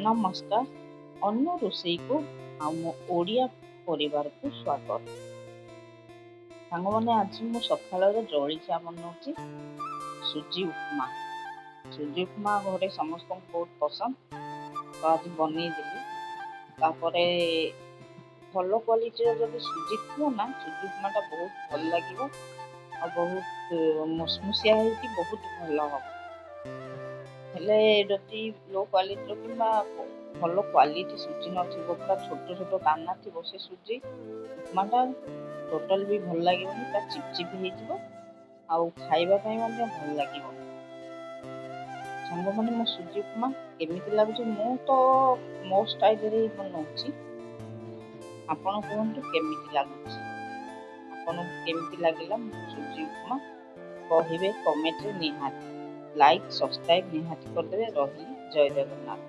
ନମସ୍କାର। ଅନ୍ୟ ରୋଷେଇକୁ ଆମ ଓଡ଼ିଆ ପରିବାରକୁ ସ୍ୱାଗତ। ସାଙ୍ଗମାନେ, ଆଜି ମୁଁ ସକାଳର ଜଳଖିଆ ବନାଉଛି ସୁଜି ଉପମା। ସୁଜି ଉପମା ଘରେ ସମସ୍ତଙ୍କୁ ବହୁତ ପସନ୍ଦ, ତ ଆଜି ବନେଇଦେଲି। ତାପରେ ଭଲ କ୍ୱାଲିଟିର ଯଦି ସୁଜି ଥିବ ନା, ସୁଜି ଉପମାଟା ବହୁତ ଭଲ ଲାଗିବ ଆଉ ବହୁତ ମୁସମୁସିଆ ହେଇକି ବହୁତ ଭଲ ହବ। ହେଲେ ଯଦି ଲୋ କ୍ୱାଲିଟିର କିମ୍ବା ଭଲ କ୍ୱାଲିଟି ସୁଜି ନଥିବ, ପୁରା ଛୋଟ ଛୋଟ ଦାନା ଥିବ, ସେ ସୁଜି ଉପମାଟା ଟୋଟାଲ ବି ଭଲ ଲାଗିବନି, ପୁରା ଚିପଚିପି ହେଇଯିବ ଆଉ ଖାଇବା ପାଇଁ ମଧ୍ୟ ଭଲ ଲାଗିବନି। ସାଙ୍ଗମାନେ, ମୋ ସୁଜି ଉପମା କେମିତି ଲାଗୁଛି? ମୁଁ ତ ମୋ ଷ୍ଟାଇଲରେ ହିଁ ବନଉଛି। ଆପଣ କୁହନ୍ତୁ କେମିତି ଲାଗୁଛି? ଆପଣଙ୍କୁ କେମିତି ଲାଗିଲା ମୋ ସୁଜି ଉପମା କହିବେ କମେଣ୍ଟରେ। ନିହାତି ଲାଇକ୍ ସବସ୍କ୍ରାଇବ୍ ନିହାତି କରିଦେବେ। ରହିଲି, ଜୟ ଜଗନ୍ନାଥ।